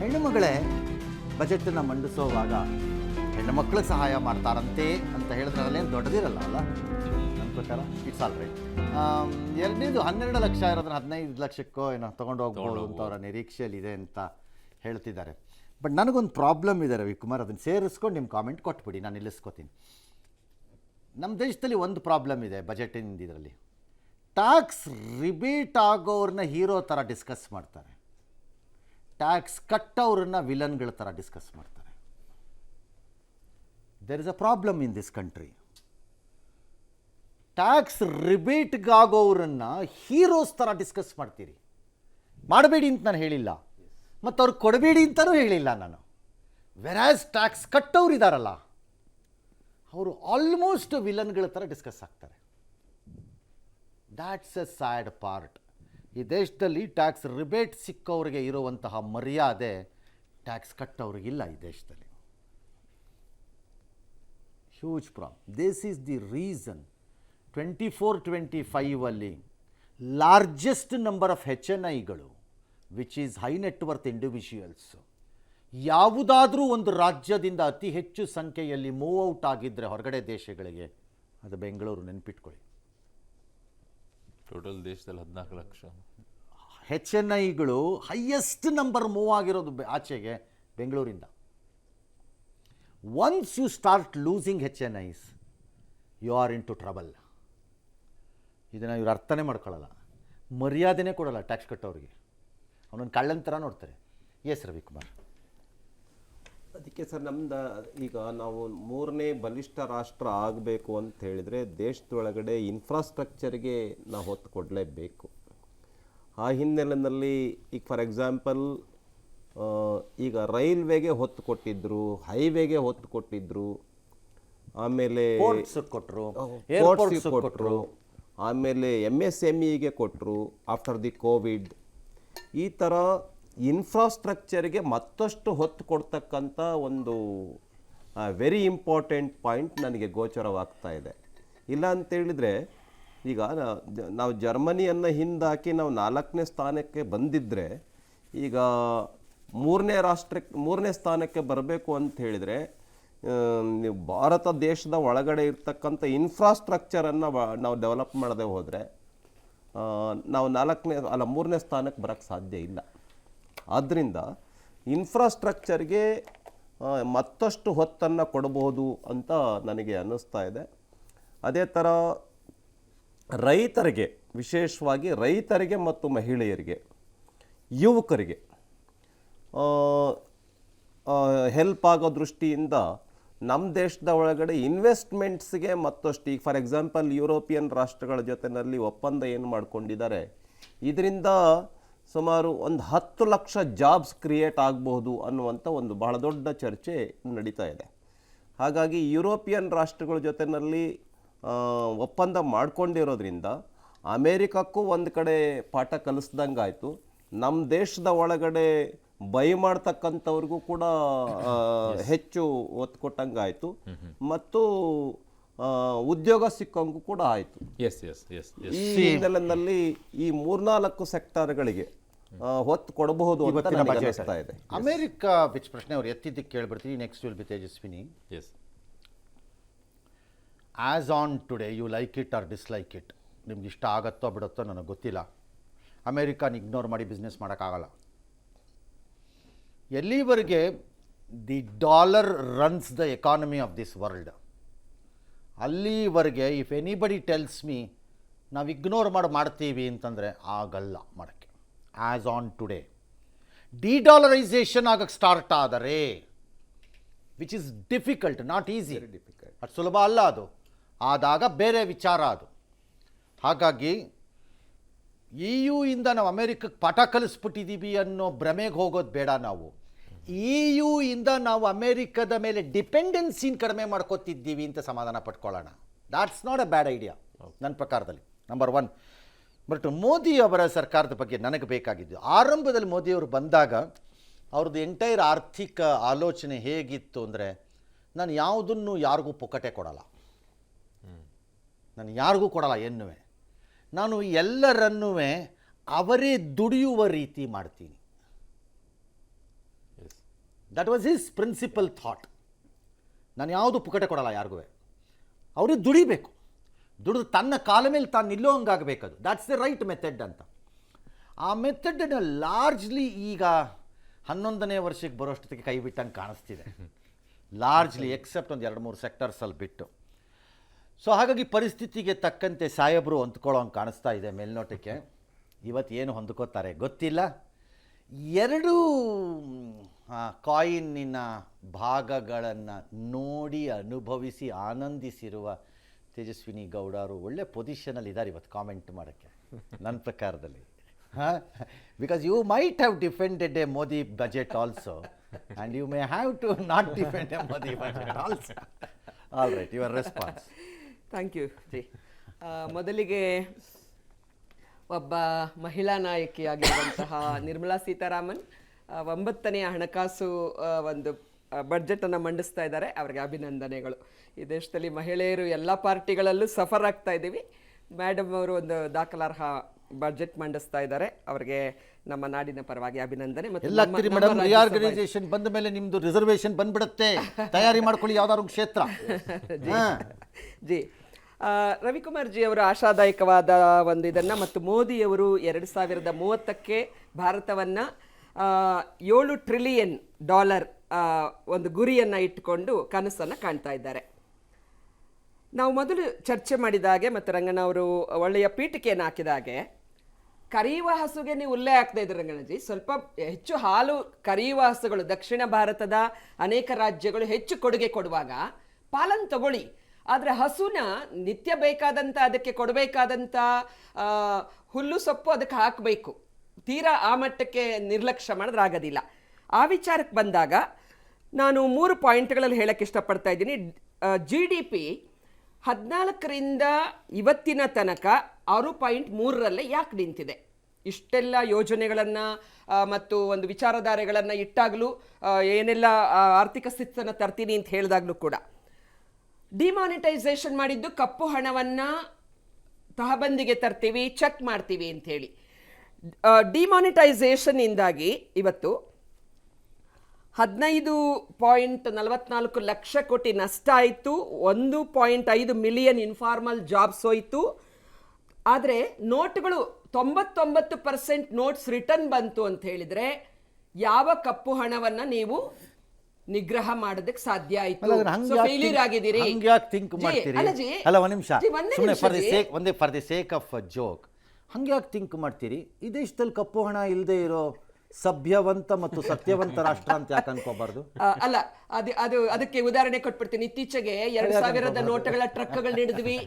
ಹೆಣ್ಣು ಮಗಳೇ ಬಜೆಟನ್ನು ಮಂಡಿಸುವಾಗ ಹೆಣ್ಣು ಮಕ್ಕಳಿಗೆ ಸಹಾಯ ಮಾಡ್ತಾರಂತೆ ಅಂತ ಹೇಳಿದ್ರೆ ಅಲ್ಲೇನು ದೊಡ್ಡದಿರಲ್ಲ ಅಲ್ಲ ನನ್ನ ಪ್ರಕಾರ ಇಟ್ಸ್ ಆಲ್ ರೈಟ್. ಎರಡನೇದು 12 ಲಕ್ಷ ಇರೋದನ್ನ 15 ಲಕ್ಷಕ್ಕೋ ಏನೋ ತೊಗೊಂಡು ಹೋಗ್ಬೋದು ಅಂತ ಅವರ ನಿರೀಕ್ಷೆಯಲ್ಲಿದೆ ಅಂತ ಹೇಳ್ತಿದ್ದಾರೆ. ಬಟ್ ನನಗೊಂದು ಪ್ರಾಬ್ಲಮ್ ಇದೆ ರವಿಕುಮಾರ್, ಅದನ್ನು ಸೇರಿಸ್ಕೊಂಡು ನಿಮ್ಮ ಕಾಮೆಂಟ್ ಕೊಟ್ಬಿಡಿ, ನಾನು ನಿಲ್ಲಿಸ್ಕೋತೀನಿ. ನಮ್ಮ ದೇಶದಲ್ಲಿ ಒಂದು ಪ್ರಾಬ್ಲಮ್ ಇದೆ ಬಜೆಟಿಂದ, ಇದರಲ್ಲಿ ಟ್ಯಾಕ್ಸ್ ರಿಬೇಟ್ ಆಗೋರನ್ನ ಹೀರೋ ಥರ ಡಿಸ್ಕಸ್ ಮಾಡ್ತಾರೆ, ಟ್ಯಾಕ್ಸ್ ಕಟ್ಟೋರನ್ನ ವಿಲನ್ಗಳ ಥರ ಡಿಸ್ಕಸ್ ಮಾಡ್ತಾರೆ. There is a problem in this country. Tax ರಿಬೇಟ್ಗಾಗೋರನ್ನ ಹೀರೋಸ್ ಥರ ಡಿಸ್ಕಸ್ ಮಾಡ್ತೀರಿ. ಮಾಡಬೇಡಿ ಅಂತ ನಾನು ಹೇಳಿಲ್ಲ, ಮತ್ತು ಅವ್ರಿಗೆ ಕೊಡಬೇಡಿ ಅಂತಲೂ ಹೇಳಿಲ್ಲ ನಾನು. ವೆರಾಸ್ ಟ್ಯಾಕ್ಸ್ ಕಟ್ಟೋರು ಇದ್ದಾರಲ್ಲ, ಅವರು ಆಲ್ಮೋಸ್ಟ್ ವಿಲನ್ಗಳ ಥರ ಡಿಸ್ಕಸ್ ಆಗ್ತಾರೆ. That's a sad part. ಈ ದೇಶದಲ್ಲಿ ಟ್ಯಾಕ್ಸ್ ರಿಬೇಟ್ ಸಿಕ್ಕವ್ರಿಗೆ ಇರುವಂತಹ ಮರ್ಯಾದೆ ಟ್ಯಾಕ್ಸ್ ಕಟ್ಟೋರಿಗಿಲ್ಲ ಈ ದೇಶದಲ್ಲಿ. Huge problem. This is the reason 24-25 largest number of HNIಗಳು which is high net worth individuals ಯಾವುದಾದ್ರೂ ಒಂದು ರಾಜ್ಯದಿಂದ ಅತಿ ಹೆಚ್ಚು ಸಂಖ್ಯೆಯಲ್ಲಿ ಮೂವ್ ಔಟ್ ಆಗಿದ್ದರೆ ಹೊರಗಡೆ ದೇಶಗಳಿಗೆ, ಅದು ಬೆಂಗಳೂರು. ನೆನ್ಪಿಟ್ಕೊಳ್ಳಿ, ಟೋಟಲ್ ದೇಶದಲ್ಲಿ 14 ಲಕ್ಷ HNIಗಳು ಹೈಯೆಸ್ಟ್ ನಂಬರ್ ಮೂವ್ ಆಗಿರೋದು ಆಚೆಗೆ ಬೆಂಗಳೂರಿಂದ. Once you start losing HNIs you are into trouble. ಇದನ್ನು ಇವ್ರು ಅರ್ಥನೇ ಮಾಡ್ಕೊಳ್ಳಲ್ಲ, ಮರ್ಯಾದೆನೇ ಕೊಡಲ್ಲ ಟ್ಯಾಕ್ಸ್ ಕಟ್ಟೋರಿಗೆ, ಅವನೊಂದು ಕಳ್ಳನ ಥರ ನೋಡ್ತಾರೆ. ಎಸ್ ರವಿಕುಮಾರ್. ಅದಕ್ಕೆ ಸರ್, ನಮ್ದು ಈಗ ನಾವು 3ನೇ ಬಲಿಷ್ಠ ರಾಷ್ಟ್ರ ಆಗಬೇಕು ಅಂತ ಹೇಳಿದರೆ ದೇಶದೊಳಗಡೆ ಇನ್ಫ್ರಾಸ್ಟ್ರಕ್ಚರ್ಗೆ ನಾವು ಹೊತ್ತು ಕೊಡಲೇಬೇಕು. ಆ ಹಿನ್ನೆಲೆಯಲ್ಲಿ ಈಗ ಫಾರ್ ಎಕ್ಸಾಂಪಲ್ ಈಗ ರೈಲ್ವೆಗೆ ಹೊತ್ತು ಕೊಟ್ಟಿದ್ರು, ಹೈವೇಗೆ ಹೊತ್ತು ಕೊಟ್ಟಿದ್ರು, ಆಮೇಲೆ ಕೊಟ್ಟರು, ಆಮೇಲೆ MSMEಗೆ ಕೊಟ್ಟರು ಆಫ್ಟರ್ ದಿ ಕೋವಿಡ್. ಈ ಥರ ಇನ್ಫ್ರಾಸ್ಟ್ರಕ್ಚರ್ಗೆ ಮತ್ತಷ್ಟು ಹೊತ್ತು ಕೊಡ್ತಕ್ಕಂಥ ಒಂದು ವೆರಿ ಇಂಪಾರ್ಟೆಂಟ್ ಪಾಯಿಂಟ್ ನನಗೆ ಗೋಚರವಾಗ್ತಾ ಇದೆ. ಇಲ್ಲ ಅಂತೇಳಿದರೆ ಈಗ ನಾವು ಜರ್ಮನಿಯನ್ನು ಹಿಂದಾಕಿ ನಾವು 4ನೇ ಸ್ಥಾನಕ್ಕೆ ಬಂದಿದ್ದರೆ, ಈಗ 3ನೇ ಸ್ಥಾನಕ್ಕೆ ಬರಬೇಕು ಅಂತ ಹೇಳಿದರೆ ನೀವು ಭಾರತ ದೇಶದ ಒಳಗಡೆ ಇರ್ತಕ್ಕಂಥ ಇನ್ಫ್ರಾಸ್ಟ್ರಕ್ಚರನ್ನು ನಾವು ಡೆವಲಪ್ ಮಾಡದೆ ಹೋದರೆ ನಾವು 3ನೇ ಸ್ಥಾನಕ್ಕೆ ಬರೋಕ್ಕೆ ಸಾಧ್ಯ ಇಲ್ಲ. ಆದ್ದರಿಂದ ಇನ್ಫ್ರಾಸ್ಟ್ರಕ್ಚರ್ಗೆ ಮತ್ತಷ್ಟು ಹೊತ್ತನ್ನು ಕೊಡಬಹುದು ಅಂತ ನನಗೆ ಅನ್ನಿಸ್ತಾ ಇದೆ. ಅದೇ ಥರ ರೈತರಿಗೆ, ವಿಶೇಷವಾಗಿ ರೈತರಿಗೆ ಮತ್ತು ಮಹಿಳೆಯರಿಗೆ, ಯುವಕರಿಗೆ ಹೆಲ್ಪ್ ಆಗೋ ದೃಷ್ಟಿಯಿಂದ ನಮ್ಮ ದೇಶದ ಒಳಗಡೆ ಇನ್ವೆಸ್ಟ್ಮೆಂಟ್ಸ್ಗೆ ಮತ್ತಷ್ಟು, ಈಗ ಫಾರ್ ಎಕ್ಸಾಂಪಲ್ ಯುರೋಪಿಯನ್ ರಾಷ್ಟ್ರಗಳ ಜೊತೆಯಲ್ಲಿ ಒಪ್ಪಂದ ಏನು ಮಾಡ್ಕೊಂಡಿದ್ದಾರೆ, ಇದರಿಂದ ಸುಮಾರು ಒಂದು 10 ಲಕ್ಷ ಜಾಬ್ಸ್ ಕ್ರಿಯೇಟ್ ಆಗಬಹುದು ಅನ್ನುವಂಥ ಒಂದು ಬಹಳ ದೊಡ್ಡ ಚರ್ಚೆ ನಡೀತಾ ಇದೆ. ಹಾಗಾಗಿ ಯುರೋಪಿಯನ್ ರಾಷ್ಟ್ರಗಳ ಜೊತೆಯಲ್ಲಿ ಒಪ್ಪಂದ ಮಾಡ್ಕೊಂಡಿರೋದ್ರಿಂದ ಅಮೇರಿಕಕ್ಕೂ ಒಂದು ಕಡೆ ಪಾಠ ಕಲಿಸ್ದಂಗೆ ಆಯಿತು, ನಮ್ಮ ದೇಶದ ಒಳಗಡೆ ಬೈ ಮಾಡ್ತಕ್ಕಂಥವ್ರಿಗೂ ಕೂಡ ಹೆಚ್ಚು ಒತ್ತು ಕೊಟ್ಟಂಗೆ ಆಯಿತು, ಮತ್ತು ಉದ್ಯೋಗ ಸಿಕ್ಕಂಗೂ ಕೂಡ ಆಯಿತು. ಈ ಹಿನ್ನೆಲೆಯಲ್ಲಿ ಈ 3-4 ಸೆಕ್ಟರ್ಗಳಿಗೆ ಹೊತ್ತು ಕೊಡಬಹುದು ಅಂತ ನನಗೆ ಅನಿಸ್ತಾ ಇದೆ. ಅಮೆರಿಕ ಬಿಚ್ ಪ್ರಶ್ನೆ ಅವ್ರು ಎತ್ತಿದ್ದಕ್ಕೆ ಕೇಳ್ಬಿಡ್ತೀವಿ. Next will be Tejaswini. As on today you like it or dislike it, ನಿಮ್ಗೆ ಇಷ್ಟ ಆಗತ್ತೋ ಬಿಡುತ್ತೋ ನನಗೆ ಗೊತ್ತಿಲ್ಲ. ಅಮೇರಿಕಾನ ಇಗ್ನೋರ್ ಮಾಡಿ ಬಿಸ್ನೆಸ್ ಮಾಡೋಕ್ಕಾಗಲ್ಲ. ಎಲ್ಲಿವರೆಗೆ the dollar runs the economy of this world, ಅಲ್ಲಿವರೆಗೆ ಇಫ್ ಎನಿಬಡಿ ಟೆಲ್ಸ್ ಮೀ ನಾವು ಇಗ್ನೋರ್ ಮಾಡ್ತೀವಿ ಅಂತಂದರೆ ಆಗಲ್ಲ ಮಾಡೋಕ್ಕೆ. ಆ್ಯಸ್ ಆನ್ ಟುಡೇ ಡಿಡಾಲರೈಸೇಷನ್ ಆಗಕ್ಕೆ ಸ್ಟಾರ್ಟ್ ಆದರೆ, which is difficult, not easy, ಅದು ಸುಲಭ ಅಲ್ಲ. ಅದು ಆದಾಗ ಬೇರೆ ವಿಚಾರ ಅದು. ಹಾಗಾಗಿ EU ಇಂದ ನಾವು ಅಮೇರಿಕಕ್ಕೆ ಪಾಠ ಕಲಿಸ್ಬಿಟ್ಟಿದ್ದೀವಿ ಅನ್ನೋ ಭ್ರಮೆಗೆ ಹೋಗೋದು ಬೇಡ. ನಾವು EU ಇಂದ ನಾವು ಅಮೇರಿಕದ ಮೇಲೆ ಡಿಪೆಂಡೆನ್ಸಿನ ಕಡಿಮೆ ಮಾಡ್ಕೋತಿದ್ದೀವಿ ಅಂತ ಸಮಾಧಾನ ಪಟ್ಕೊಳ್ಳೋಣ. That's not a bad idea ನನ್ನ ಪ್ರಕಾರದಲ್ಲಿ, ನಂಬರ್ 1. ಬಟ್ ಮೋದಿ ಅವರ ಸರ್ಕಾರದ ಬಗ್ಗೆ ನನಗೆ ಬೇಕಾಗಿದ್ದು, ಆರಂಭದಲ್ಲಿ ಮೋದಿಯವರು ಬಂದಾಗ ಅವ್ರದ್ದು ಎಂಟೈರ್ ಆರ್ಥಿಕ ಆಲೋಚನೆ ಹೇಗಿತ್ತು ಅಂದರೆ, ನಾನು ಯಾವುದನ್ನು ಯಾರಿಗೂ ಪುಕ್ಕಟೆ ಕೊಡಲ್ಲ, ನಾನು ಯಾರಿಗೂ ಕೊಡಲ್ಲ ಎನ್ನುವೆ, ನಾನು ಎಲ್ಲರನ್ನೂ ಅವರೇ ದುಡಿಯುವ ರೀತಿ ಮಾಡ್ತೀನಿ. That was his principle thought. ನಾನು ಯಾವುದು ಪುಕಟೆ ಕೊಡಲ್ಲ ಯಾರಿಗೂ, ಅವ್ರಿಗೆ ದುಡಿಬೇಕು, ದುಡಿದು ತನ್ನ ಕಾಲ ಮೇಲೆ ತಾನು ನಿಲ್ಲೋ ಹಂಗಾಗಬೇಕದು. ದ್ಯಾಟ್ಸ್ ದ ರೈಟ್ ಮೆಥಡ್ ಅಂತ. ಆ ಮೆಥಡನ್ನು ಲಾರ್ಜ್ಲಿ ಈಗ 11ನೇ ವರ್ಷಕ್ಕೆ ಬರೋಷ್ಟೊತ್ತಿಗೆ ಕೈ ಬಿಟ್ಟಂಗೆ ಕಾಣಿಸ್ತಿದೆ, ಲಾರ್ಜ್ಲಿ ಎಕ್ಸೆಪ್ಟ್ ಒಂದು 2-3 ಸೆಕ್ಟರ್ಸಲ್ಲಿ ಬಿಟ್ಟು. ಸೊ ಹಾಗಾಗಿ ಪರಿಸ್ಥಿತಿಗೆ ತಕ್ಕಂತೆ ಸಾಹೇಬರು ಹೊಂದ್ಕೊಳ್ಳೋ ಹಂಗೆ ಕಾಣಿಸ್ತಾ ಇದೆ ಮೇಲ್ನೋಟಕ್ಕೆ. ಇವತ್ತು ಏನು ಹೊಂದ್ಕೋತಾರೆ ಗೊತ್ತಿಲ್ಲ. 2 ಕಾಯಿನ್ನಿನ ಭಾಗಗಳನ್ನು ನೋಡಿ ಅನುಭವಿಸಿ ಆನಂದಿಸಿರುವ ತೇಜಸ್ವಿನಿ ಗೌಡರು ಒಳ್ಳೆ ಪೊಸಿಷನಲ್ಲಿ ಇದ್ದಾರೆ ಇವತ್ತು ಕಾಮೆಂಟ್ ಮಾಡೋಕ್ಕೆ ನನ್ನ ಪ್ರಕಾರದಲ್ಲಿ. Because you might have defended a Modi budget also and you may have to not defend a Modi budget also. All right, your response. Thank you ji. ಮೊದಲಿಗೆ ಒಬ್ಬ ಮಹಿಳಾ ನಾಯಕಿಯಾಗಿರುವಂತಹ ನಿರ್ಮಲಾ ಸೀತಾರಾಮನ್ 9ನೇ ಹಣಕಾಸು ಒಂದು ಬಡ್ಜೆಟನ್ನು ಮಂಡಿಸ್ತಾ ಇದ್ದಾರೆ. ಅವರಿಗೆ ಅಭಿನಂದನೆಗಳು. ಈ ದೇಶದಲ್ಲಿ ಮಹಿಳೆಯರು ಎಲ್ಲ ಪಾರ್ಟಿಗಳಲ್ಲೂ ಸಫರ್ ಆಗ್ತಾ ಇದ್ದೀವಿ. ಮೇಡಮ್ ಅವರು ಒಂದು ದಾಖಲಾರ್ಹ ಬಡ್ಜೆಟ್ ಮಂಡಿಸ್ತಾ ಇದ್ದಾರೆ. ಅವರಿಗೆ ನಮ್ಮ ನಾಡಿನ ಪರವಾಗಿ ಅಭಿನಂದನೆ. ಎಲ್ಲ ಮೇಡಮ್, ರಿಆರ್ಗನೈಸೇಷನ್ ಬಂದ ಮೇಲೆ ನಿಮ್ದು ರಿಸರ್ವೇಶನ್ ಬಂದ್ಬಿಡುತ್ತೆ, ತಯಾರಿ ಮಾಡ್ಕೊಳ್ಳಿ ಯಾವ್ದಾದ್ರು ಕ್ಷೇತ್ರ. ಜಿ ರವಿಕುಮಾರ್ ಜಿ ಅವರು ಆಶಾದಾಯಕವಾದ ಒಂದು ಇದನ್ನು ಮತ್ತು ಮೋದಿಯವರು 2030ಕ್ಕೆ ಭಾರತವನ್ನು $7 ಟ್ರಿಲಿಯನ್ ಒಂದು ಗುರಿಯನ್ನು ಇಟ್ಟುಕೊಂಡು ಕನಸನ್ನು ಕಾಣ್ತಾ ಇದ್ದಾರೆ. ನಾವು ಮೊದಲು ಚರ್ಚೆ ಮಾಡಿದಾಗೆ ಮತ್ತು ರಂಗಣ್ಣ ಅವರು ಒಳ್ಳೆಯ ಪೀಠಿಕೆಯನ್ನು ಹಾಕಿದಾಗೆ, ಕರೆಯುವ ಹಸುಗೆ ನೀವು ಉಲ್ಲೇಖ ಆಗ್ತಾ ಇದ್ರಿ ರಂಗಣ್ಣಜಿ. ಸ್ವಲ್ಪ ಹೆಚ್ಚು ಹಾಲು ಕರೆಯುವ ಹಸುಗಳು ದಕ್ಷಿಣ ಭಾರತದ ಅನೇಕ ರಾಜ್ಯಗಳು ಹೆಚ್ಚು ಕೊಡುಗೆ ಕೊಡುವಾಗ ಪಾಲನ್ನು ತಗೊಳ್ಳಿ. ಆದರೆ ಹಸುನ ನಿತ್ಯ ಬೇಕಾದಂಥ ಅದಕ್ಕೆ ಕೊಡಬೇಕಾದಂಥ ಹುಲ್ಲು ಸೊಪ್ಪು ಅದಕ್ಕೆ ಹಾಕಬೇಕು. ತೀರಾ ಆ ಮಟ್ಟಕ್ಕೆ ನಿರ್ಲಕ್ಷ್ಯ ಮಾಡಿದ್ರೆ ಆಗೋದಿಲ್ಲ. ಆ ವಿಚಾರಕ್ಕೆ ಬಂದಾಗ ನಾನು 3 ಪಾಯಿಂಟ್ಗಳಲ್ಲಿ ಹೇಳಕ್ಕೆ ಇಷ್ಟಪಡ್ತಾ ಇದ್ದೀನಿ. GDP 14ರಿಂದ ಇವತ್ತಿನ ತನಕ 6.3ರಲ್ಲೇ ಯಾಕೆ ನಿಂತಿದೆ? ಇಷ್ಟೆಲ್ಲ ಯೋಜನೆಗಳನ್ನು ಮತ್ತು ಒಂದು ವಿಚಾರಧಾರೆಗಳನ್ನು ಇಟ್ಟಾಗಲೂ, ಏನೆಲ್ಲ ಆರ್ಥಿಕ ಸ್ಥಿತಿಯನ್ನು ತರ್ತೀನಿ ಅಂತ ಹೇಳಿದಾಗಲೂ ಕೂಡ ಡಿಮಾನಿಟೈಸೇಷನ್ ಮಾಡಿದ್ದು ಕಪ್ಪು ಹಣವನ್ನು ತಹಬಂದಿಗೆ ತರ್ತೀವಿ, ಚೆಕ್ ಮಾಡ್ತೀವಿ ಅಂಥೇಳಿ. ಡಿಮಾನಿಟೈಸೇಷನ್ನಿಂದಾಗಿ ಇವತ್ತು 15.44 ಲಕ್ಷ ಕೋಟಿ ನಷ್ಟ ಆಯಿತು. 1.5 ಮಿಲಿಯನ್ ಇನ್ಫಾರ್ಮಲ್ ಜಾಬ್ಸ್ ಹೋಯಿತು. ಆದರೆ ನೋಟ್ಗಳು 99% ನೋಟ್ಸ್ ರಿಟರ್ನ್ ಬಂತು ಅಂತ ಹೇಳಿದರೆ ಯಾವ ಕಪ್ಪು ಹಣವನ್ನು ನೀವು ನಿಗ್ರಹ ಮಾಡೋದಕ್ಕೆ ಸಾಧ್ಯ ಆಯಿತು? ಫೇಲ್ಯೂರ್ ಆಗಿದ್ದೀರಿ. ಅಲ್ಲ, ಒಂದು ನಿಮಿಷ, for the sake of joke, ಹಂಗೆ ಯಾಕೆ ಥಿಂಕ್ ಮಾಡ್ತೀರಿ? ಈ ದೇಶದಲ್ಲಿ ಕಪ್ಪು ಹಣ ಇಲ್ಲದೆ ಇರೋ ಸಭ್ಯವಂತ ಮತ್ತು ಸತ್ಯವಂತ ರಾಷ್ಟ್ರ ಅಂತ ಯಾಕೆ ಅನ್ಕೋಬಾರ್ದು? ಅಲ್ಲ, ಅದಕ್ಕೆ ಉದಾಹರಣೆ ಕೊಟ್ಬಿಡ್ತೀನಿ. ಇತ್ತೀಚೆಗೆ 2000 ನೋಟುಗಳ ಟ್ರಕ್ಗಳು ಹಿಡಿದ್ವಿ.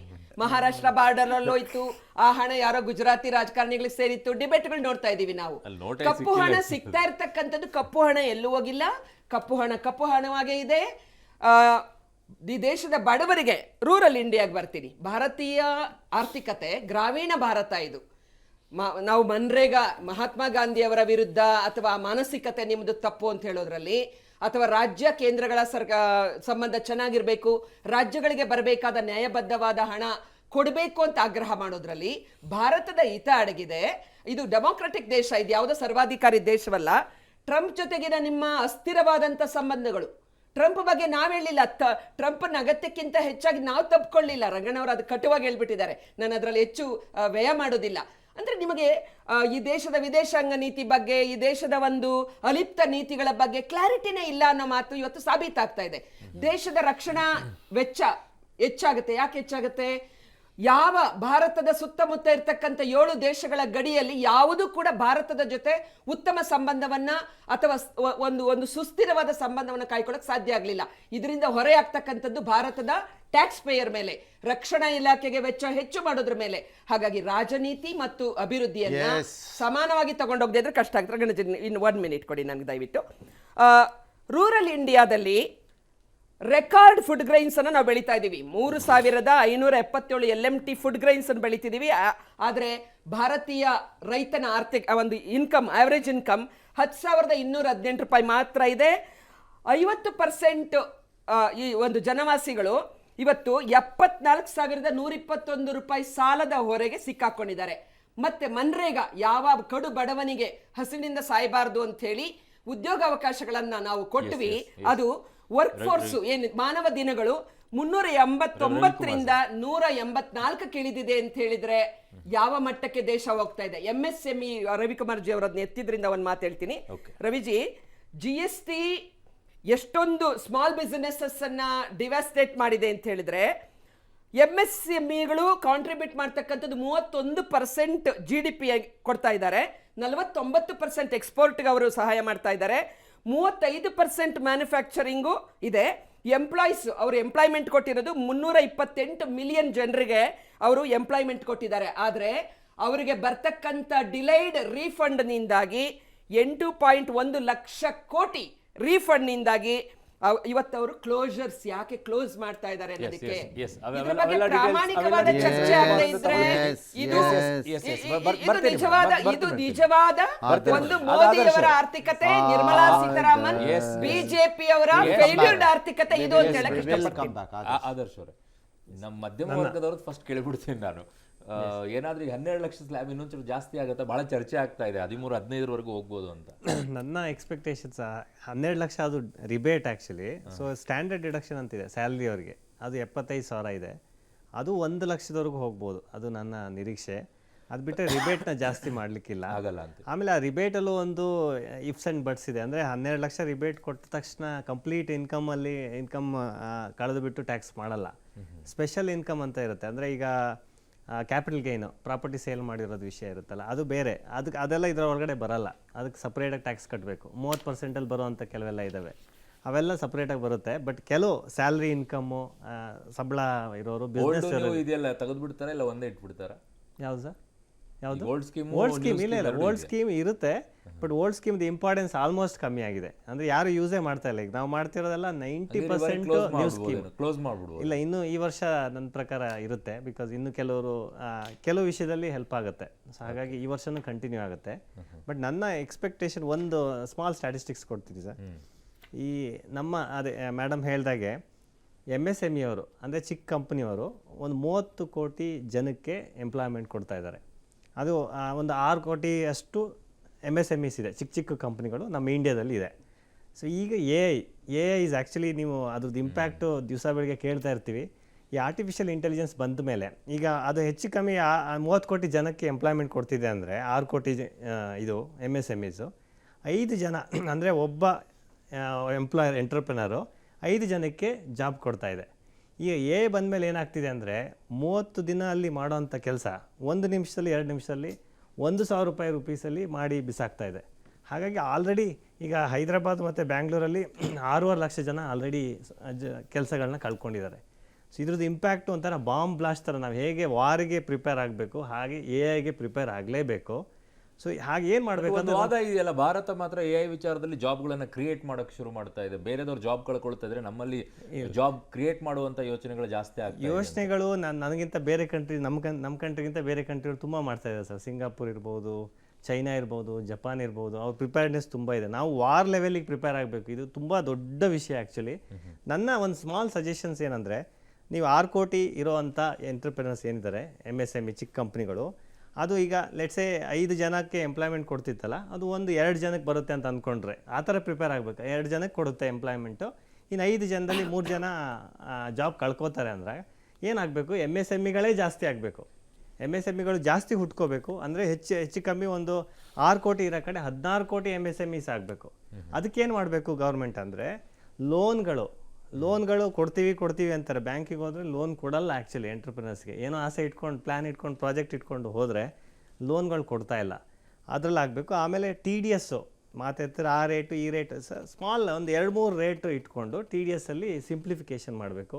ಮಹಾರಾಷ್ಟ್ರ ಬಾರ್ಡರ್ ಅಲ್ಲಿ ಹೋಯ್ತು. ಆ ಹಣ ಯಾರೋ ಗುಜರಾತಿ ರಾಜಕಾರಣಿಗಳಿಗೆ ಸೇರಿತ್ತು. ಡಿಬೇಟ್ಗಳು ನೋಡ್ತಾ ಇದೀವಿ ನಾವು. ಕಪ್ಪು ಹಣ ಸಿಗ್ತಾ ಇರ್ತಕ್ಕಂಥದ್ದು, ಕಪ್ಪು ಹಣ ಎಲ್ಲೂ ಹೋಗಿಲ್ಲ. ಕಪ್ಪು ಹಣವಾಗೇ ಇದೆ. ಈ ದೇಶದ ಬಡವರಿಗೆ, ರೂರಲ್ ಇಂಡಿಯಾಗೆ ಬರ್ತೀನಿ, ಭಾರತೀಯ ಆರ್ಥಿಕತೆ ಗ್ರಾಮೀಣ ಭಾರತ ಇದು. ನಾವು ಮನ್ರೇಗಾ, ಮಹಾತ್ಮ ಗಾಂಧಿಯವರ ವಿರುದ್ಧ ಅಥವಾ ಮಾನಸಿಕತೆ ನಿಮ್ಮದು ತಪ್ಪು ಅಂತ ಹೇಳೋದ್ರಲ್ಲಿ, ಅಥವಾ ರಾಜ್ಯ ಕೇಂದ್ರಗಳ ಸಂಬಂಧ ಚೆನ್ನಾಗಿರಬೇಕು, ರಾಜ್ಯಗಳಿಗೆ ಬರಬೇಕಾದ ನ್ಯಾಯಬದ್ಧವಾದ ಹಣ ಕೊಡಬೇಕು ಅಂತ ಆಗ್ರಹ ಮಾಡೋದ್ರಲ್ಲಿ ಭಾರತದ ಹಿತ ಅಡಗಿದೆ. ಇದು ಡೆಮೋಕ್ರೆಟಿಕ್ ದೇಶ, ಇದು ಯಾವುದೋ ಸರ್ವಾಧಿಕಾರಿ ದೇಶವಲ್ಲ. ಟ್ರಂಪ್ ಜೊತೆಗಿನ ನಿಮ್ಮ ಅಸ್ಥಿರವಾದಂಥ ಸಂಬಂಧಗಳು, ಟ್ರಂಪ್ ಬಗ್ಗೆ ನಾವು ಹೇಳಿಲ್ಲ, ಟ್ರಂಪ್ನ ಅಗತ್ಯಕ್ಕಿಂತ ಹೆಚ್ಚಾಗಿ ನಾವು ತಪ್ಪಿಕೊಳ್ಳಿಲ್ಲ. ರಂಗಣ್ಣವರು ಅದು ಕಟುವಾಗಿ ಹೇಳ್ಬಿಟ್ಟಿದ್ದಾರೆ. ನಾನು ಅದರಲ್ಲಿ ಹೆಚ್ಚು ವ್ಯಯ ಮಾಡೋದಿಲ್ಲ. ಅಂದರೆ ನಿಮಗೆ ಈ ದೇಶದ ವಿದೇಶಾಂಗ ನೀತಿ ಬಗ್ಗೆ, ಈ ದೇಶದ ಒಂದು ಅಲಿಪ್ತ ನೀತಿಗಳ ಬಗ್ಗೆ ಕ್ಲಾರಿಟಿನೇ ಇಲ್ಲ ಅನ್ನೋ ಮಾತು ಇವತ್ತು ಸಾಬೀತಾಗ್ತಾ ಇದೆ. ದೇಶದ ರಕ್ಷಣಾ ವೆಚ್ಚ ಹೆಚ್ಚಾಗುತ್ತೆ. ಯಾಕೆ ಹೆಚ್ಚಾಗುತ್ತೆ? ಯಾವ ಭಾರತದ ಸುತ್ತಮುತ್ತ ಇರ್ತಕ್ಕಂಥ 7 ದೇಶಗಳ ಗಡಿಯಲ್ಲಿ ಯಾವುದೂ ಕೂಡ ಭಾರತದ ಜೊತೆ ಉತ್ತಮ ಸಂಬಂಧವನ್ನ ಅಥವಾ ಒಂದು ಸುಸ್ಥಿರವಾದ ಸಂಬಂಧವನ್ನು ಕಾಯ್ಕೊಳ್ಳೋಕೆ ಸಾಧ್ಯ ಆಗಲಿಲ್ಲ. ಇದರಿಂದ ಹೊರೆ ಆಗ್ತಕ್ಕಂಥದ್ದು ಭಾರತದ ಟ್ಯಾಕ್ಸ್ ಪೇಯರ್ ಮೇಲೆ, ರಕ್ಷಣಾ ಇಲಾಖೆಗೆ ವೆಚ್ಚ ಹೆಚ್ಚು ಮಾಡೋದ್ರ ಮೇಲೆ. ಹಾಗಾಗಿ ರಾಜನೀತಿ ಮತ್ತು ಅಭಿವೃದ್ಧಿಯನ್ನ ಸಮಾನವಾಗಿ ತಗೊಂಡೋಗದೇ ಇದ್ರೆ ಕಷ್ಟ ಆಗ್ತದೆ. ಇನ್ನು 1 ಮಿನಿಟ್ ಕೊಡಿ ನನಗೆ ದಯವಿಟ್ಟು. ರೂರಲ್ ಇಂಡಿಯಾದಲ್ಲಿ ರೆಕಾರ್ಡ್ ಫುಡ್ ಗ್ರೈನ್ಸ್ ಅನ್ನು ನಾವು ಬೆಳೀತಾ ಇದ್ದೀವಿ. 3577 LMT ಫುಡ್ ಗ್ರೈನ್ಸ್ ಅನ್ನು ಬೆಳೀತಿದ್ದೀವಿ. ಆದರೆ ಭಾರತೀಯ ರೈತನ ಆರ್ಥಿಕ ಒಂದು ಇನ್ಕಮ್, ಆವರೇಜ್ ಇನ್ಕಮ್ 10,218 ರೂಪಾಯಿ ಮಾತ್ರ ಇದೆ. 50% ಈ ಒಂದು ಜನವಾಸಿಗಳು ಇವತ್ತು 74,121 ರೂಪಾಯಿ ಸಾಲದ ಹೊರೆಗೆ ಸಿಕ್ಕಾಕೊಂಡಿದ್ದಾರೆ. ಮತ್ತೆ ಮನ್ರೇಗಾ, ಯಾವ ಕಡು ಬಡವನಿಗೆ ಹಸಿನಿಂದ ಸಾಯಬಾರದು ಅಂತ ಹೇಳಿ ಉದ್ಯೋಗಾವಕಾಶಗಳನ್ನ ನಾವು ಕೊಟ್ವಿ. ಅದು ವರ್ಕ್ ಫೋರ್ಸ್ ಏನ್ ಮಾನವ ದಿನಗಳು 389ರಿಂದ 184 ಇಳಿದಿದೆ ಅಂತ ಹೇಳಿದ್ರೆ ಯಾವ ಮಟ್ಟಕ್ಕೆ ದೇಶ ಹೋಗ್ತಾ ಇದೆ. MSME ರವಿಕುಮಾರ್ ಜಿ ಅವರನ್ನ ಎತ್ತಿದ್ರಿಂದ ಒಂದು ಮಾತು ಹೇಳ್ತೀನಿ. ರವಿಜಿ, GST ಎಷ್ಟೊಂದು ಸ್ಮಾಲ್ ಬಿಸಿನೆಸಸ್ ಅನ್ನ ಡಿವಾಸ್ಟೇಟ್ ಮಾಡಿದೆ ಅಂತ ಹೇಳಿದ್ರೆ, MSMEಗಳು ಕಾಂಟ್ರಿಬ್ಯೂಟ್ ಮಾಡ್ತಕ್ಕಂಥದ್ದು 31% GDP ಕೊಡ್ತಾ ಇದ್ದಾರೆ, 49% ಎಕ್ಸ್ಪೋರ್ಟ್ಗೆ ಅವರು ಸಹಾಯ ಮಾಡ್ತಾ ಇದ್ದಾರೆ, 35% ಮ್ಯಾನುಫ್ಯಾಕ್ಚರಿಂಗು ಇದೆ. ಎಂಪ್ಲಾಯ್ಸ್ ಅವರು ಎಂಪ್ಲಾಯ್ಮೆಂಟ್ ಕೊಟ್ಟಿರೋದು 328 ಮಿಲಿಯನ್ ಜನರಿಗೆ ಅವರು ಎಂಪ್ಲಾಯ್ಮೆಂಟ್ ಕೊಟ್ಟಿದ್ದಾರೆ. ಆದರೆ ಅವರಿಗೆ ಬರ್ತಕ್ಕಂಥ ಡಿಲೈಡ್ ರೀಫಂಡ್ನಿಂದಾಗಿ 8.1 ಲಕ್ಷ ಕೋಟಿ ರೀಫಂಡ್ನಿಂದಾಗಿ ಇವತ್ತು ಅವರು ಕ್ಲೋಸರ್ಸ್ ಯಾಕೆ ಕ್ಲೋಸ್ ಮಾಡ್ತಾ ಇದ್ದಾರೆ ಅನ್ನೋದಕ್ಕೆ ಇದ್ರ ಬಗ್ಗೆ ಪ್ರಾಮಾಣಿಕವಾದ ಚರ್ಚೆ ಆಗದೆ ಇದ್ರೆ ಇದು ನಿಜವಾದ ಒಂದು ಮೋದಿಯವರ ಆರ್ಥಿಕತೆ, ನಿರ್ಮಲಾ ಸೀತಾರಾಮನ್ ಬಿಜೆಪಿ ಅವರ ಫೇಲ್ಯೂರ್ಡ್ ಆರ್ಥಿಕತೆ ಇದು ಅಂತ ಹೇಳಕ್ ಇಷ್ಟಪಡ್ತೀನಿ. ಆದರ್ಶ್ ಅವರೇ, ನಮ್ಮ ಮಧ್ಯಮ ವರ್ಗದವ್ರದ್ದು ಫಸ್ಟ್ ಕೇಳಿಬಿಡ್ತೀನಿ ನಾನು. ಏನಾದ್ರೂ 12 ಲಕ್ಷ ಸ್ಲ್ಯಾಬ್ ಇನ್ನೊಂಚೂರು ಜಾಸ್ತಿ ಆಗುತ್ತೆ, ಬಹಳ ಚರ್ಚೆ ಆಗ್ತಾ ಇದೆ, 13-15 ಹೋಗ್ಬೋದು ಅಂತ. ನನ್ನ ಎಕ್ಸ್ಪೆಕ್ಟೇಷನ್ಸ್ 12 ಲಕ್ಷ ಅದು rebate actually. So standard deduction ಅಂತಿದೆ ಸ್ಯಾಲ್ರಿ ಅವರಿಗೆ, ಅದು 75,000 ಇದೆ, ಅದು 1 ಲಕ್ಷದವರೆಗೂ ಹೋಗ್ಬೋದು, ಅದು ನನ್ನ ನಿರೀಕ್ಷೆ. ಅದು ಬಿಟ್ಟರೆ ರಿಬೇಟ್ನ ಜಾಸ್ತಿ ಮಾಡಲಿಕ್ಕಿಲ್ಲ, ಆಗಲ್ಲ ಅಂತ. ಆಮೇಲೆ ಆ ರಿಬೇಟಲ್ಲೂ ಒಂದು ಇಫ್ಸ್ ಆ್ಯಂಡ್ ಬಟ್ಸ್ ಇದೆ. ಅಂದರೆ 12 ಲಕ್ಷ ರಿಬೇಟ್ ಕೊಟ್ಟ ತಕ್ಷಣ ಕಂಪ್ಲೀಟ್ ಇನ್ಕಮ್ ಕಳೆದು ಬಿಟ್ಟು ಟ್ಯಾಕ್ಸ್ ಮಾಡಲ್ಲ. ಸ್ಪೆಷಲ್ ಇನ್ಕಮ್ ಅಂತ ಇರುತ್ತೆ. ಅಂದರೆ ಈಗ ಕ್ಯಾಪಿಟಲ್ ಗೈನು, ಪ್ರಾಪರ್ಟಿ ಸೇಲ್ ಮಾಡಿರೋದು ವಿಷಯ ಇರುತ್ತಲ್ಲ, ಅದು ಬೇರೆ, ಅದೆಲ್ಲ ಇದರ ಒಳಗಡೆ ಬರಲ್ಲ, ಅದಕ್ಕೆ ಸಪ್ರೇಟಾಗಿ ಟ್ಯಾಕ್ಸ್ ಕಟ್ಟಬೇಕು. 30% ಬರುವಂಥ ಕೆಲವೆಲ್ಲ ಇದ್ದಾವೆ, ಅವೆಲ್ಲ ಸಪ್ರೇಟಾಗಿ ಬರುತ್ತೆ. ಬಟ್ ಕೆಲವು ಸ್ಯಾಲ್ರಿ ಇನ್ಕಮ್ಮು, ಸಂಬಳ ಇರೋರು, ಬಿಸ್ನೆಸ್ ಇದೆಲ್ಲ ತೆಗೆದುಬಿಡ್ತಾರ, ಇಲ್ಲ ಒಂದೇ ಇಟ್ಬಿಡ್ತಾರ? ಯಾವುದು ಸರ್? ಯಾವುದು? ಓಲ್ಡ್ ಸ್ಕೀಮ್ ಇಲ್ಲ, ಓಲ್ಡ್ ಸ್ಕೀಮ್ ಇರುತ್ತೆ, ಬಟ್ ಓಲ್ಡ್ ಸ್ಕೀಮ್ದು ಇಂಪಾರ್ಟೆನ್ಸ್ ಆಲ್ಮೋಸ್ಟ್ ಕಮ್ಮಿ ಆಗಿದೆ. ಅಂದರೆ ಯಾರು ಯೂಸೇ ಮಾಡ್ತಾ ಇಲ್ಲ. ಈಗ ನಾವು ಮಾಡ್ತಿರೋದೆಲ್ಲ 90% ನ್ಯೂ ಸ್ಕೀಮ್. ಕ್ಲೋಸ್ ಮಾಡ್ಬಿಡ್ಬೋದು. ಇಲ್ಲ, ಇನ್ನು ಈ ವರ್ಷ ನನ್ನ ಪ್ರಕಾರ ಇರುತ್ತೆ, ಬಿಕಾಸ್ ಇನ್ನು ಕೆಲವು ವಿಷಯದಲ್ಲಿ ಹೆಲ್ಪ್ ಆಗುತ್ತೆ. ಸೊ ಹಾಗಾಗಿ ಈ ವರ್ಷನೂ ಕಂಟಿನ್ಯೂ ಆಗುತ್ತೆ. ಬಟ್ ನನ್ನ ಎಕ್ಸ್ಪೆಕ್ಟೇಷನ್, ಒಂದು ಸ್ಮಾಲ್ ಸ್ಟ್ಯಾಟಿಸ್ಟಿಕ್ಸ್ ಕೊಡ್ತೀನಿ ಸರ್. ಈ ನಮ್ಮ ಅದೇ ಮೇಡಮ್ ಹೇಳ್ದಾಗೆ MSME ಅವರು ಅಂದರೆ ಚಿಕ್ಕ ಕಂಪ್ನಿಯವರು ಒಂದು 30 ಕೋಟಿ ಜನಕ್ಕೆ ಎಂಪ್ಲಾಯ್ಮೆಂಟ್ ಕೊಡ್ತಾ ಇದ್ದಾರೆ. ಅದು ಒಂದು 6 ಕೋಟಿ ಅಷ್ಟು MSMEs ಇದೆ, ಚಿಕ್ಕ ಕಂಪ್ನಿಗಳು ನಮ್ಮ ಇಂಡಿಯಾದಲ್ಲಿ ಇದೆ. ಸೊ ಈಗ ಎ ಐ ಇಸ್ ಆ್ಯಕ್ಚುಲಿ, ನೀವು ಅದ್ರದ್ದು ಇಂಪ್ಯಾಕ್ಟು ದಿವಸ ಬೆಳಗ್ಗೆ ಕೇಳ್ತಾ ಇರ್ತೀವಿ. ಈ ಆರ್ಟಿಫಿಷಿಯಲ್ ಇಂಟೆಲಿಜೆನ್ಸ್ ಬಂದ ಮೇಲೆ ಈಗ ಅದು ಹೆಚ್ಚು ಕಮ್ಮಿ 30 ಕೋಟಿ ಜನಕ್ಕೆ ಎಂಪ್ಲಾಯ್ಮೆಂಟ್ ಕೊಡ್ತಿದೆ ಅಂದರೆ 6 ಕೋಟಿ ಇದು MSMEಸು 5 ಜನ ಅಂದರೆ ಒಬ್ಬ ಎಂಟ್ರಪ್ರಿನರು 5 ಜನಕ್ಕೆ ಜಾಬ್ ಕೊಡ್ತಾ ಇದೆ. ಈಗ ಬಂದಮೇಲೆ ಏನಾಗ್ತಿದೆ ಅಂದರೆ 30 ದಿನ ಅಲ್ಲಿ ಮಾಡೋವಂಥ ಕೆಲಸ 1 ನಿಮಿಷದಲ್ಲಿ 2 ನಿಮಿಷದಲ್ಲಿ 1,000 ರೂಪೀಸಲ್ಲಿ ಮಾಡಿ ಬಿಸಾಕ್ತಾ ಇದೆ. ಹಾಗಾಗಿ ಆಲ್ರೆಡಿ ಈಗ ಹೈದರಾಬಾದ್ ಮತ್ತು ಬ್ಯಾಂಗ್ಳೂರಲ್ಲಿ 6.5 ಲಕ್ಷ ಜನ ಆಲ್ರೆಡಿ ಕೆಲಸಗಳನ್ನ ಕಳ್ಕೊಂಡಿದ್ದಾರೆ. ಸೊ ಇದ್ರದ್ದು ಇಂಪ್ಯಾಕ್ಟು ಒಂಥರ ಬಾಂಬ್ ಬ್ಲಾಸ್ಟ್ ಥರ. ನಾವು ಹೇಗೆ ವಾರಿಗೆ ಪ್ರಿಪೇರ್ ಆಗಬೇಕು ಹಾಗೆ AI ಪ್ರಿಪೇರ್ ಆಗಲೇಬೇಕು. ಸೊ ಹಾಗೆ ಏನು ಮಾಡಬೇಕು ಅಂತ ವಾದ ಇದೆಯಲ್ಲ, ಭಾರತ ಮಾತ್ರ AI ವಿಚಾರದಲ್ಲಿ ಜಾಬ್ಗಳನ್ನು ಕ್ರಿಯೇಟ್ ಮಾಡೋಕ್ಕೆ ಶುರು ಮಾಡ್ತಾ ಇದೆ, ಬೇರೆದವ್ರು ಜಾಬ್ ಕಳ್ಕೊಳ್ತಾ ಇದ್ರೆ ನಮ್ಮಲ್ಲಿ ಜಾಬ್ ಕ್ರಿಯೇಟ್ ಮಾಡುವಂಥ ಯೋಚನೆಗಳು ಜಾಸ್ತಿ ಆಗ್ತದೆ. ಯೋಚನೆಗಳು ನನಗಿಂತ ಬೇರೆ ಕಂಟ್ರಿ, ನಮ್ಮ ಕಂಟ್ರಿಗಿಂತ ಬೇರೆ ಕಂಟ್ರಿಗಳು ತುಂಬ ಮಾಡ್ತಾ ಇದ್ದಾರೆ ಸರ್. ಸಿಂಗಾಪುರ್ ಇರ್ಬೋದು, ಚೈನಾ ಇರ್ಬೋದು, ಜಪಾನ್ ಇರ್ಬೋದು, ಅವ್ರ ಪ್ರಿಪೇರ್ನೆಸ್ ತುಂಬ ಇದೆ. ನಾವು ವಾರ್ ಲೆವೆಲಿಗೆ ಪ್ರಿಪೇರ್ ಆಗಬೇಕು. ಇದು ತುಂಬ ದೊಡ್ಡ ವಿಷಯ ಆ್ಯಕ್ಚುಲಿ. ನನ್ನ ಒಂದು ಸ್ಮಾಲ್ ಸಜೆಷನ್ಸ್ ಏನಂದರೆ, ನೀವು 6 ಕೋಟಿ ಇರೋವಂಥ ಎಂಟ್ರಪ್ರಿನರ್ಸ್ ಏನಿದ್ದಾರೆ MSME ಚಿಕ್ಕ ಕಂಪ್ನಿಗಳು, ಅದು ಈಗ ಲೆಟ್ಸೇ 5 ಜನಕ್ಕೆ ಎಂಪ್ಲಾಯ್ಮೆಂಟ್ ಕೊಡ್ತಿತ್ತಲ್ಲ, ಅದು 2 ಜನಕ್ಕೆ ಬರುತ್ತೆ ಅಂತ ಅಂದ್ಕೊಂಡ್ರೆ ಆ ಥರ ಪ್ರಿಪೇರ್ ಆಗಬೇಕು. 2 ಜನಕ್ಕೆ ಕೊಡುತ್ತೆ ಎಂಪ್ಲಾಯ್ಮೆಂಟು, ಇನ್ನು 5 ಜನದಲ್ಲಿ 3 ಜನ ಜಾಬ್ ಕಳ್ಕೊತಾರೆ ಅಂದರೆ ಏನಾಗಬೇಕು? MSMEಗಳೇ ಜಾಸ್ತಿ ಆಗಬೇಕು. MSMEಗಳು ಜಾಸ್ತಿ ಹುಟ್ಕೋಬೇಕು. ಅಂದರೆ ಹೆಚ್ಚು ಕಮ್ಮಿ ಒಂದು 6 ಕೋಟಿ ಇರೋ ಕಡೆ 16 ಕೋಟಿ MSMEs ಆಗಬೇಕು. ಅದಕ್ಕೇನು ಮಾಡಬೇಕು ಗೌರ್ಮೆಂಟ್ ಅಂದರೆ, ಲೋನ್ಗಳು ಕೊಡ್ತೀವಿ ಅಂತಾರೆ. ಬ್ಯಾಂಕಿಗೆ ಹೋದರೆ ಲೋನ್ ಕೊಡಲ್ಲ ಆ್ಯಕ್ಚುಲಿ ಎಂಟ್ರಪ್ರಿನರ್ಸ್ಗೆ. ಏನೋ ಆಸೆ ಇಟ್ಕೊಂಡು, ಪ್ಲ್ಯಾನ್ ಇಟ್ಕೊಂಡು, ಪ್ರಾಜೆಕ್ಟ್ ಇಟ್ಕೊಂಡು ಹೋದರೆ ಲೋನ್ಗಳು ಕೊಡ್ತಾ ಇಲ್ಲ, ಅದರಲ್ಲಿ ಆಗಬೇಕು. ಆಮೇಲೆ TDS ಮಾತಾಡ್ತಾರೆ, ಆ ರೇಟು ಈ ರೇಟು ಸ್ಮಾಲ್ ಒಂದು 2-3 ರೇಟು ಇಟ್ಕೊಂಡು TDSಲ್ಲಿ ಸಿಂಪ್ಲಿಫಿಕೇಷನ್ ಮಾಡಬೇಕು.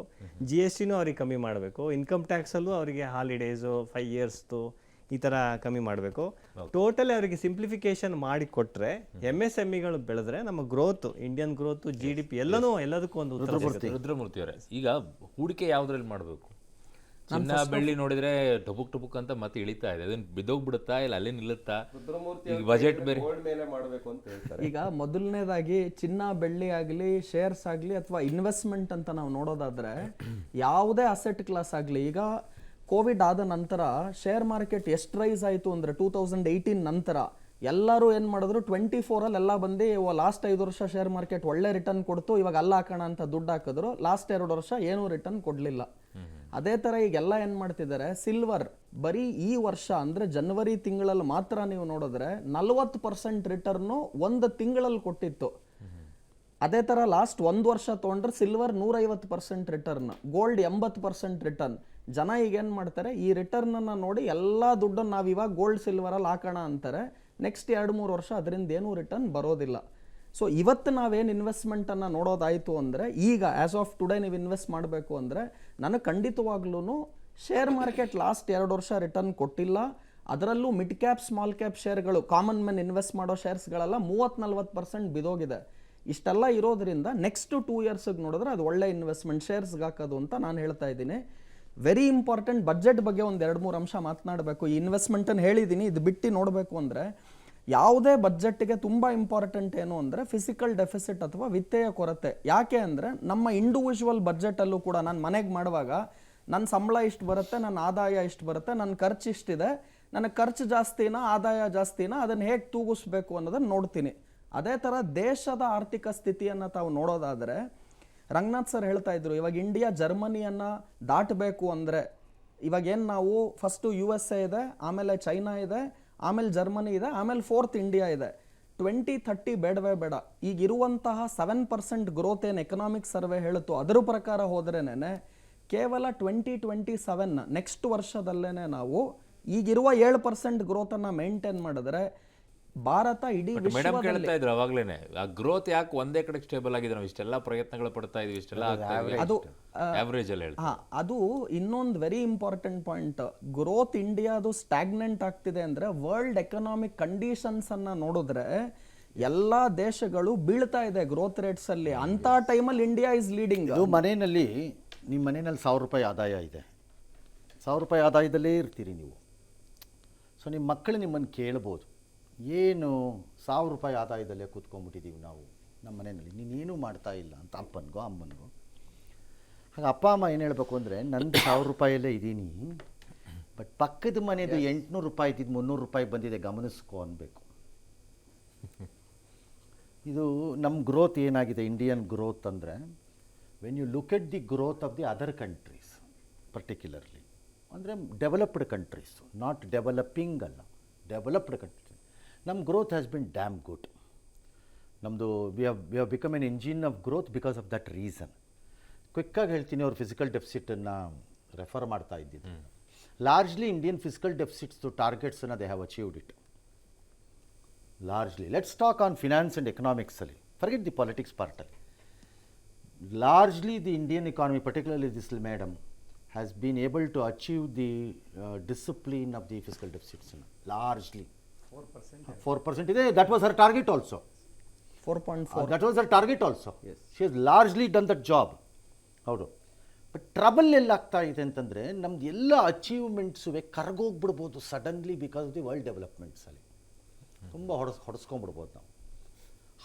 GSTನೂ ಅವ್ರಿಗೆ ಕಮ್ಮಿ ಮಾಡಬೇಕು. ಇನ್ಕಮ್ ಟ್ಯಾಕ್ಸಲ್ಲೂ ಅವರಿಗೆ ಹಾಲಿಡೇಸು 5 ಇಯರ್ಸ್ದು ಈ ಥರ ಕಮ್ಮಿ ಮಾಡಬೇಕು. ಟೋಟಲಿ ಅವರಿಗೆ ಸಿಂಪ್ಲಿಫಿಕೇಶನ್ ಮಾಡಿ ಕೊಟ್ಟರೆ MSMEಗಳು ಬೆಳೆದ್ರೆ ನಮ್ಮ ಗ್ರೋತ್, ಇಂಡಿಯನ್ ಗ್ರೋತ್, GDP ಎಲ್ಲದಕ್ಕೂ ಒಂದು ಉತ್ತರ ಸಿಗುತ್ತೆ. ರುದ್ರಮೂರ್ತಿ ಅವರೇ, ಈಗ ಹೂಡಿಕೆ ಯಾವುದ್ರಲ್ಲಿ ಮಾಡಬೇಕು? ಚಿನ್ನ ಬೆಳ್ಳಿ ನೋಡಿದ್ರೆ ಟುಬುಕ್ ಅಂತ ಮತ್ತೆ ಇಳಿತಾ ಇದೆ, ಅದನ್ನ ಬಿದ್ದೋಗ್ಬಿಡುತ್ತಾ ಇಲ್ಲ ಅಲ್ಲೇ ನಿಲ್ಲುತ್ತಾ? ಬಜೆಟ್ ಬೇರೆ ಮಾಡಬೇಕು ಅಂತ ಹೇಳ್ತಾರೆ. ಈಗ ಮೊದಲನೇದಾಗಿ ಚಿನ್ನ ಬೆಳ್ಳಿ ಆಗಲಿ, ಶೇರ್ಸ್ ಆಗಲಿ ಅಥವಾ ಇನ್ವೆಸ್ಟ್ಮೆಂಟ್ ಅಂತ ನಾವು ನೋಡೋದಾದ್ರೆ, ಯಾವುದೇ ಅಸೆಟ್ ಕ್ಲಾಸ್ ಆಗಲಿ, ಈಗ ಕೋವಿಡ್ ಆದ ನಂತರ ಶೇರ್ ಮಾರ್ಕೆಟ್ ಎಷ್ಟು ರೈಸ್ ಆಯಿತು ಅಂದರೆ 2018 ನಂತರ ಎಲ್ಲರೂ ಏನು ಮಾಡಿದ್ರು 24 ಎಲ್ಲ ಬಂದು ಲಾಸ್ಟ್ 5 ವರ್ಷ ಶೇರ್ ಮಾರ್ಕೆಟ್ ಒಳ್ಳೆ ರಿಟರ್ನ್ ಕೊಡ್ತು, ಇವಾಗ ಅಲ್ಲ ಹಾಕೋಣ ಅಂತ ದುಡ್ಡು ಹಾಕಿದ್ರು, ಲಾಸ್ಟ್ 2 ವರ್ಷ ಏನೂ ರಿಟರ್ನ್ ಕೊಡಲಿಲ್ಲ. ಅದೇ ಥರ ಈಗೆಲ್ಲ ಏನು ಮಾಡ್ತಿದ್ದಾರೆ, ಸಿಲ್ವರ್ ಬರೀ ಈ ವರ್ಷ ಅಂದರೆ ಜನವರಿ ತಿಂಗಳಲ್ಲಿ ಮಾತ್ರ ನೀವು ನೋಡಿದ್ರೆ 40% ರಿಟರ್ನು ಒಂದು ತಿಂಗಳಲ್ಲಿ ಕೊಟ್ಟಿತ್ತು. ಅದೇ ಥರ ಲಾಸ್ಟ್ 1 ವರ್ಷ ತೊಗೊಂಡ್ರೆ ಸಿಲ್ವರ್ 150% ರಿಟರ್ನ್, ಗೋಲ್ಡ್ 80% ರಿಟರ್ನ್. ಜನ ಈಗೇನು ಮಾಡ್ತಾರೆ, ಈ ರಿಟರ್ನನ್ನು ನೋಡಿ ಎಲ್ಲ ದುಡ್ಡನ್ನು ನಾವು ಇವಾಗ ಗೋಲ್ಡ್ ಸಿಲ್ವರಲ್ಲಿ ಹಾಕೋಣ ಅಂತಾರೆ. ನೆಕ್ಸ್ಟ್ 2-3 ವರ್ಷ ಅದರಿಂದ ಏನೂ ರಿಟರ್ನ್ ಬರೋದಿಲ್ಲ. ಸೊ ಇವತ್ತು ನಾವೇನು ಇನ್ವೆಸ್ಟ್ಮೆಂಟನ್ನು ನೋಡೋದಾಯಿತು ಅಂದರೆ, ಈಗ ಆ್ಯಸ್ ಆಫ್ ಟುಡೇ ನೀವು ಇನ್ವೆಸ್ಟ್ ಮಾಡಬೇಕು ಅಂದರೆ ನನಗೆ ಖಂಡಿತವಾಗ್ಲೂ ಶೇರ್ ಮಾರ್ಕೆಟ್ ಲಾಸ್ಟ್ 2 ವರ್ಷ ರಿಟರ್ನ್ ಕೊಟ್ಟಿಲ್ಲ. ಅದರಲ್ಲೂ ಮಿಡ್ ಕ್ಯಾಪ್ ಸ್ಮಾಲ್ ಕ್ಯಾಪ್ ಶೇರ್ಗಳು, ಕಾಮನ್ ಮೆನ್ ಇನ್ವೆಸ್ಟ್ ಮಾಡೋ ಶೇರ್ಸ್ಗಳೆಲ್ಲ 30-40% ಬಿದೋಗಿದೆ. ಇಷ್ಟೆಲ್ಲ ಇರೋದ್ರಿಂದ ನೆಕ್ಸ್ಟ್ 2 ಇಯರ್ಸಿಗೆ ನೋಡಿದ್ರೆ ಅದು ಒಳ್ಳೆ ಇನ್ವೆಸ್ಟ್ಮೆಂಟ್ ಶೇರ್ಸ್ಗೆ ಹಾಕೋದು ಅಂತ ನಾನು ಹೇಳ್ತಾ ಇದ್ದೀನಿ. ವೆರಿ ಇಂಪಾರ್ಟೆಂಟ್, ಬಜೆಟ್ ಬಗ್ಗೆ ಒಂದು 2-3 ಅಂಶ ಮಾತನಾಡಬೇಕು. ಈ ಇನ್ವೆಸ್ಟ್ಮೆಂಟನ್ನು ಹೇಳಿದ್ದೀನಿ, ಇದು ಬಿಟ್ಟು ನೋಡಬೇಕು ಅಂದರೆ ಯಾವುದೇ ಬಜೆಟ್ಗೆ ತುಂಬ ಇಂಪಾರ್ಟೆಂಟ್ ಏನು ಅಂದರೆ ಫಿಸಿಕಲ್ ಡೆಫಿಸಿಟ್ ಅಥವಾ ವಿತ್ತೀಯ ಕೊರತೆ. ಯಾಕೆ ಅಂದರೆ ನಮ್ಮ ಇಂಡಿವಿಜುವಲ್ ಬಜೆಟಲ್ಲೂ ಕೂಡ ನಾನು ಮನೆಗೆ ಮಾಡುವಾಗ ನನ್ನ ಸಂಬಳ ಇಷ್ಟು ಬರುತ್ತೆ, ನನ್ನ ಆದಾಯ ಇಷ್ಟು ಬರುತ್ತೆ, ನನ್ನ ಖರ್ಚು ಇಷ್ಟಿದೆ, ನನಗೆ ಖರ್ಚು ಜಾಸ್ತಿನಾ ಆದಾಯ ಜಾಸ್ತಿನಾ ಅದನ್ನು ಹೇಗೆ ತೂಗಿಸ್ಬೇಕು ಅನ್ನೋದನ್ನು ನೋಡ್ತೀನಿ. ಅದೇ ಥರ ದೇಶದ ಆರ್ಥಿಕ ಸ್ಥಿತಿಯನ್ನು ತಾವು ನೋಡೋದಾದರೆ ರಂಗನಾಥ್ ಸರ್ ಹೇಳ್ತಾ ಇದ್ರು, ಇವಾಗ ಇಂಡಿಯಾ ಜರ್ಮನಿಯನ್ನು ದಾಟಬೇಕು ಅಂದರೆ ಇವಾಗೇನು ನಾವು ಫಸ್ಟು USA ಇದೆ, ಆಮೇಲೆ ಚೈನಾ ಇದೆ, ಆಮೇಲೆ ಜರ್ಮನಿ ಇದೆ, ಆಮೇಲೆ 4th ಇಂಡಿಯಾ ಇದೆ. 2030 ಬೇಡವೇ ಬೇಡ. ಈಗಿರುವಂತಹ 7% ಗ್ರೋತ್ ಏನು ಎಕನಾಮಿಕ್ ಸರ್ವೆ ಹೇಳುತ್ತೋ ಅದರ ಪ್ರಕಾರ ಹೋದ್ರೇನೆ ಕೇವಲ 2027 ನೆಕ್ಸ್ಟ್ ವರ್ಷದಲ್ಲೇ ನಾವು ಈಗಿರುವ 7% ಗ್ರೋತನ್ನು ಮೇಂಟೈನ್ ಮಾಡಿದ್ರೆ ಭಾರತ ಇಡೀ ಮೇಡಮ್ ವಿಶ್ವದಲ್ಲಿ ಕೇಳ್ತಾ ಇದ್ರು ಅವಾಗ್ಲೇನೆ, ಆ ಗ್ರೋತ್ ಯಾಕೆ ಒಂದೇ ಕಡೆ ಸ್ಟೇಬಲ್ ಆಗಿದೆ, ನಾವು ಇಷ್ಟೆಲ್ಲ ಪ್ರಯತ್ನಗಳು ಪಡ್ತಾ ಇದೀವಿ, ಇಷ್ಟೆಲ್ಲ ಅದು ಆವರೇಜ್ ಅಲ್ಲಿ ಹೇಳ್ತಾರೆ. ಅದು ಇನ್ನೊಂದು ವೆರಿ ಇಂಪಾರ್ಟೆಂಟ್ ಪಾಯಿಂಟ್. ಗ್ರೋತ್ ಇಂಡಿಯಾದು ಸ್ಟಾಗ್ನೆಂಟ್ ಆಗ್ತಿದೆ ಅಂದ್ರೆ ವರ್ಲ್ಡ್ ಎಕನಾಮಿಕ್ ಕಂಡೀಷನ್ಸ್ ಅನ್ನ ನೋಡಿದ್ರೆ ಎಲ್ಲಾ ದೇಶಗಳು ಬೀಳ್ತಾ ಇದೆ ಗ್ರೋತ್ ರೇಟ್ಸ್ ಅಲ್ಲಿ. ಅಂತ ಟೈಮಲ್ಲಿ ಇಂಡಿಯಾ ಇಸ್ ಲೀಡಿಂಗ್. ಇದು ಮನೆಯಲ್ಲಿ ನಿಮ್ಮ ಮನೆಯಲ್ಲಿ 1000 ರೂಪಾಯಿ ಆದಾಯ ಇದೆ, 1000 ರೂಪಾಯಿ ಆದಾಯದಲ್ಲೇ ಇರ್ತೀರಿ ನೀವು. ಸೊ ನಿಮ್ಮ ಮಕ್ಕಳು ನಿಮ್ಮನ್ನು ಕೇಳ್ಬೋದು, ಏನು 1000 ರೂಪಾಯಿ ಆದಾಯದಲ್ಲೇ ಕೂತ್ಕೊಂಡ್ಬಿಟ್ಟಿದ್ದೀವಿ ನಾವು ನಮ್ಮ ಮನೆಯಲ್ಲಿ, ನೀನೇನು ಮಾಡ್ತಾ ಇಲ್ಲ ಅಂತ ಅಪ್ಪನಿಗೋ ಅಮ್ಮನಿಗೋ. ಹಾಗೆ ಅಪ್ಪ ಅಮ್ಮ ಏನು ಹೇಳಬೇಕು ಅಂದರೆ, ನಂದು 1000 ರೂಪಾಯಲ್ಲೇ ಇದ್ದೀನಿ, ಬಟ್ ಪಕ್ಕದ ಮನೆಯದು 800 ರೂಪಾಯಿ ಇದ್ದಿದ್ದು 300 ರೂಪಾಯಿ ಬಂದಿದೆ, ಗಮನಿಸ್ಕೊ ಅನ್ಬೇಕು. ಇದು ನಮ್ಮ ಗ್ರೋತ್ ಏನಾಗಿದೆ, ಇಂಡಿಯನ್ ಗ್ರೋತ್ ಅಂದರೆ when you look at the growth of the other countries particularly, ಅಂದರೆ ಡೆವಲಪ್ಡ್ ಕಂಟ್ರೀಸ್, ನಾಟ್ ಡೆವಲಪಿಂಗ್ ಅಲ್ಲ, ಡೆವಲಪ್ಡ್ ಕಂಟ್ರೀಸ್, ನಮ್ಮ growth has been damn good. ನಮ್ಮದು we have become an engine of growth because of that reason. ಕ್ವಿಕ್ಕಾಗಿ ಹೇಳ್ತೀನಿ, ಅವ್ರು fiscal ಡೆಫಿಸಿಟನ್ನು refer ಮಾಡ್ತಾ ಇದ್ದಿದ್ದು. ಲಾರ್ಜ್ಲಿ ಇಂಡಿಯನ್ ಫಿಸಿಕಲ್ ಡೆಫಿಸಿಟ್ಸ್ದು ಟಾರ್ಗೆಟ್ಸನ್ನು they have achieved it largely. Let's talk on finance and ಎಕನಾಮಿಕ್ಸಲ್ಲಿ, forget the politics ಪಾರ್ಟಲ್ಲಿ. Largely the Indian economy, particularly this madam, has been able to achieve the discipline of the fiscal deficits. Largely 4% ಇದೆ. That was her target also. 4.4. That was her target also. Yes. She has largely done that job. ಹೌದು. But trouble ಎಲ್ಲಾಗ್ತಾ ಇದೆ ಅಂತಂದರೆ, ನಮ್ದು ಎಲ್ಲ ಅಚೀವ್ಮೆಂಟ್ಸುವೆ ಕರ್ಗೋಗ್ಬಿಡ್ಬೋದು suddenly because of the world ಡೆವಲಪ್ಮೆಂಟ್ಸಲ್ಲಿ. ತುಂಬ ಹೊಡೆಸ್ಕೊಂಡ್ಬಿಡ್ಬೋದು ನಾವು.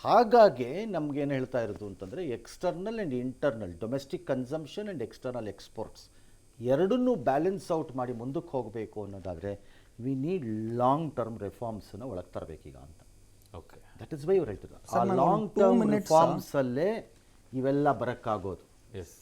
ಹಾಗಾಗಿ ನಮಗೇನು ಹೇಳ್ತಾ ಇರೋದು ಅಂತಂದರೆ, external and internal, domestic consumption and external exports ಎರಡನ್ನೂ ಬ್ಯಾಲೆನ್ಸ್ ಔಟ್ ಮಾಡಿ ಮುಂದಕ್ಕೆ ಹೋಗಬೇಕು ಅನ್ನೋದಾದರೆ ವಿ ನೀಡ್ ಲಾಂಗ್ ಟರ್ಮ್ ರಿಫಾರ್ಮ್ಸನ್ನು ಒಳಗೆ ತರಬೇಕೀಗ ಅಂತ. ಓಕೆ, ದಟ್ ಇಸ್ ವೈ ಇವ್ರು ಹೇಳ್ತಿದ್ರು, ಆ ಲಾಂಗ್ ಟರ್ಮ್ ರಿಫಾರ್ಮ್ಸಲ್ಲೇ ಇವೆಲ್ಲ ಬರೋಕ್ಕಾಗೋದು. ಎಸ್